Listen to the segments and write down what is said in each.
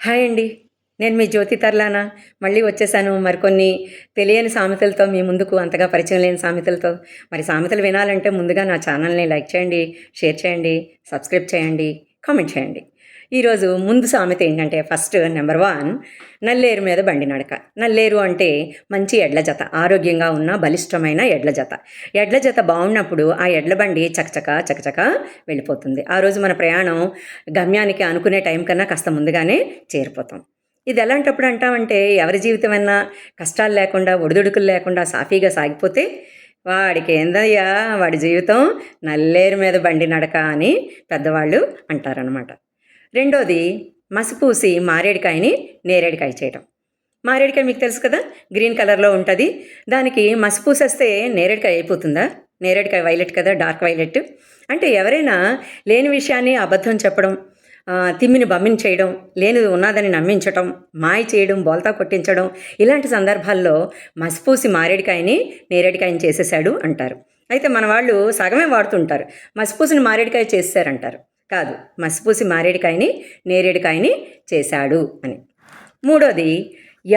Hi అండి. నేను మీ జ్యోతి తర్లానా. మళ్ళీ వచ్చేసాను మరికొన్ని తెలియని సామెతలతో మీ ముందుకు, అంతగా పరిచయం లేని సామెతలతో. మరి సామెతలు వినాలంటే ముందుగా నా ఛానల్‌ని లైక్ చేయండి, షేర్ చేయండి, సబ్స్క్రైబ్ చేయండి, కామెంట్ చేయండి. ఈరోజు ముందు సామెత ఏంటంటే ఫస్ట్ నెంబర్ 1, నల్లేరు మీద బండి నడక. నల్లేరు అంటే మంచి ఎడ్ల జత, ఆరోగ్యంగా ఉన్న బలిష్టమైన ఎడ్ల జత. ఎడ్ల జత బాగున్నప్పుడు ఆ ఎడ్ల బండి చకచక చకచక వెళ్ళిపోతుంది. ఆ రోజు మన ప్రయాణం గమ్యానికి అనుకునే టైం కన్నా కాస్త ముందుగానే చేరిపోతాం. ఇది ఎలాంటప్పుడు అంటామంటే ఎవరి జీవితమైనా కష్టాలు లేకుండా, ఒడిదుడుకులు లేకుండా సాఫీగా సాగిపోతే వాడికి ఏందయ్యా వాడి జీవితం నల్లేరు మీద బండి నడక అని పెద్దవాళ్ళు అంటారనమాట. రెండోది, మసిపూసి మారేడికాయని నేరేడికాయ చేయటం. మారేడికాయ మీకు తెలుసు కదా, గ్రీన్ కలర్లో ఉంటుంది. దానికి మసిపూసేస్తే నేరేడికాయ అయిపోతుందా? నేరేడికాయ వైలెట్ కదా, డార్క్ వైలెట్. అంటే ఎవరైనా లేని విషయాన్ని అబద్ధం చెప్పడం, తిమ్మిని బమ్మిని చేయడం, లేనిది ఉన్నదని నమ్మించటం, మాయ చేయడం, బోల్తా కొట్టించడం, ఇలాంటి సందర్భాల్లో మసిపూసి మారేడికాయని నేరేడికాయని చేసేసాడు అంటారు. అయితే మన వాళ్ళు సగమే వాడుతుంటారు, మసిపూసిని మారేడికాయ చేసేసారంటారు. కాదు, మసిపూసి మారేడికాయని నేరేడికాయని చేశాడు అని. మూడోది,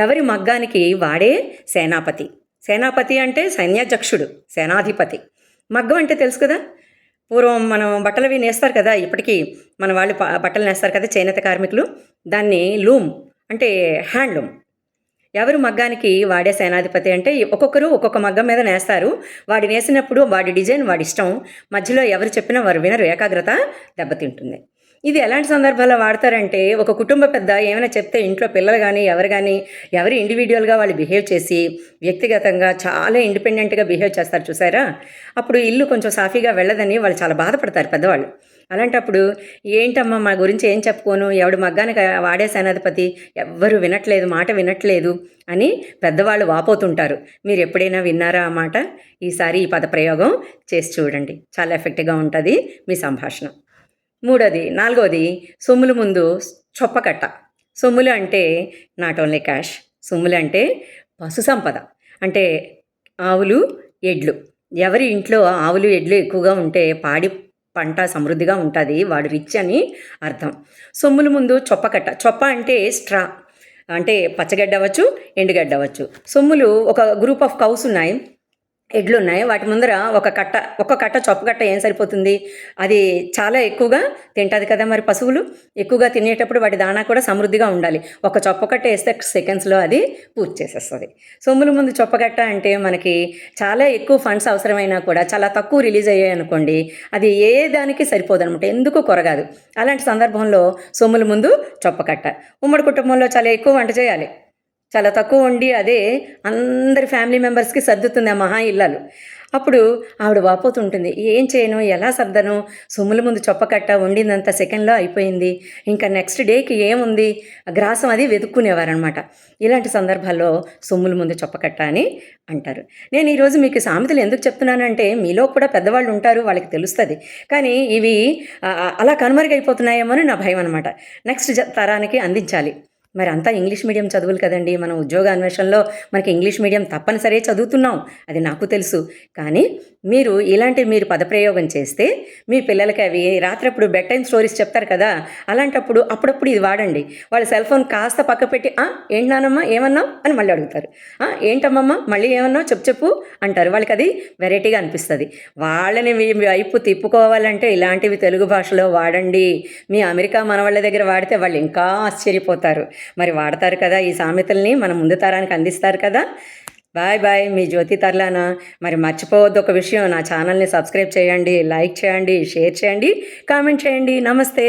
ఎవరి మగ్గానికి వాడే సేనాపతి. సేనాపతి అంటే సైన్యాధ్యక్షుడు, సేనాధిపతి. మగ్గం అంటే తెలుసు కదా, పూర్వం మనం బట్టలవి నేస్తారు కదా, ఇప్పటికీ మన వాళ్ళు బట్టలు నేస్తారు కదా చేనేత కార్మికులు, దాన్ని లూమ్ అంటే హ్యాండ్లూమ్. ఎవరు మగ్గానికి వాడే సేనాధిపతి అంటే ఒక్కొక్కరు ఒక్కొక్క మగ్గం మీద నేస్తారు. వాడి నేసినప్పుడు వాడి డిజైన్ వాడి ఇష్టం, మధ్యలో ఎవరు చెప్పినా వారు వినరు, ఏకాగ్రత దెబ్బతింటుంది. ఇది ఎలాంటి సందర్భాల్లో వాడతారంటే, ఒక కుటుంబ పెద్ద ఏమైనా చెప్తే ఇంట్లో పిల్లలు కానీ ఎవరు ఇండివిజువల్గా వాళ్ళు బిహేవ్ చేసి వ్యక్తిగతంగా చాలా ఇండిపెండెంట్గా బిహేవ్ చేస్తారు చూసారా, అప్పుడు ఇల్లు కొంచెం సాఫీగా వెళ్ళదని వాళ్ళు చాలా బాధపడతారు పెద్దవాళ్ళు. అలాంటప్పుడు ఏంటమ్మా మా గురించి ఏం చెప్పుకోను, ఎవడు మగ్గానికి వాడే సేనాధిపతి, ఎవ్వరు వినట్లేదు, మాట వినట్లేదు అని పెద్దవాళ్ళు వాపోతుంటారు. మీరు ఎప్పుడైనా విన్నారా ఆ మాట? ఈసారి ఈ పదప్రయోగం చేసి చూడండి, చాలా ఎఫెక్ట్గా ఉంటుంది మీ సంభాషణ. నాలుగోది, సొమ్ముల ముందు చొప్పకట్ట. సొమ్ములు అంటే నాట్ ఓన్లీ క్యాష్, సొమ్ములు అంటే పశు సంపద. అంటే ఆవులు, ఎడ్లు. ఎవరి ఇంట్లో ఆవులు, ఎడ్లు ఎక్కువగా ఉంటే పాడి పంట సమృద్ధిగా ఉంటుంది, వాడు రిచ్ అని అర్థం. సొమ్ముల ముందు చొప్పకట్ట. చొప్ప అంటే స్ట్రా, అంటే పచ్చగడ్డ అవ్వచ్చు, ఎండుగడ్డ అవ్వచ్చు. సొమ్ములు ఒక గ్రూప్ ఆఫ్ కౌస్ ఉన్నాయి, ఎడ్లు ఉన్నాయి, వాటి ముందర ఒక కట్ట చొప్పకట్ట ఏం సరిపోతుంది, అది చాలా ఎక్కువగా తింటుంది కదా. మరి పశువులు ఎక్కువగా తినేటప్పుడు వాటి దాణా కూడా సమృద్ధిగా ఉండాలి. ఒక చొప్పకట్ట వేస్తే సెకండ్స్లో అది పూర్తి చేసేస్తుంది. సొమ్ముల ముందు చొప్పకట్ట అంటే మనకి చాలా ఎక్కువ ఫండ్స్ అవసరమైనా కూడా చాలా తక్కువ రిలీజ్ అయ్యాయి అనుకోండి, అది ఏ దానికి సరిపోదు అనమాట, ఎందుకు కొరగాదు. అలాంటి సందర్భంలో సొమ్ముల ముందు చొప్పకట్ట. ఉమ్మడి కుటుంబంలో చాలా ఎక్కువ వంట చేయాలి, చాలా తక్కువ వండి అదే అందరి ఫ్యామిలీ మెంబర్స్కి సర్దుతుంది ఆ మహా ఇల్లాలు. అప్పుడు ఆవిడ వాపోతుంటుంది, ఏం చేయను, ఎలా సర్దను, సొమ్ముల ముందు చొప్పకట్ట వండిందంత సెకండ్లో అయిపోయింది, ఇంకా నెక్స్ట్ డేకి ఏముంది, గ్రాసం అది వెతుక్కునేవారనమాట. ఇలాంటి సందర్భాల్లో సొమ్ముల ముందు చొప్పకట్ట అని అంటారు. నేను ఈరోజు మీకు సామెతలు ఎందుకు చెప్తున్నానంటే, మీలో కూడా పెద్దవాళ్ళు ఉంటారు, వాళ్ళకి తెలుస్తుంది, కానీ ఇవి అలా కనుమరుగైపోతున్నాయేమో అని నా భయం అనమాట. నెక్స్ట్ తరానికి అందించాలి. మరి అంతా ఇంగ్లీష్ మీడియం చదువులు కదండి, మనం ఉద్యోగ అన్వేషణలో మనకి ఇంగ్లీష్ మీడియం తప్పనిసరి చదువుతున్నాం, అది నాకు తెలుసు. కానీ మీరు పదప్రయోగం చేస్తే మీ పిల్లలకి అవి రాత్రప్పుడు బెడ్ టైం స్టోరీస్ చెప్తారు కదా, అప్పుడప్పుడు ఇది వాడండి. వాళ్ళ సెల్ ఫోన్ కాస్త పక్క పెట్టి ఏంటి నానమ్మా ఏమన్నావు అని మళ్ళీ అడుగుతారు, ఏంటమ్మమ్మ మళ్ళీ ఏమన్నావు చెప్పు అంటారు. వాళ్ళకి అది వెరైటీగా అనిపిస్తుంది. వాళ్ళని మీ వైపు తిప్పుకోవాలంటే ఇలాంటివి తెలుగు భాషలో వాడండి. మీ అమెరికా మనవాళ్ళ దగ్గర వాడితే వాళ్ళు ఇంకా ఆశ్చర్యపోతారు. మరి వాడతారు కదా ఈ సామెతల్ని, మన ముందు తరానికి అందిస్తారు కదా. బాయ్ బాయ్, మీ జ్యోతి తర్లానా. మరి మర్చిపోవద్దు ఒక విషయం, నా ఛానల్ని సబ్స్క్రైబ్ చేయండి, లైక్ చేయండి, షేర్ చేయండి, కామెంట్ చేయండి. నమస్తే.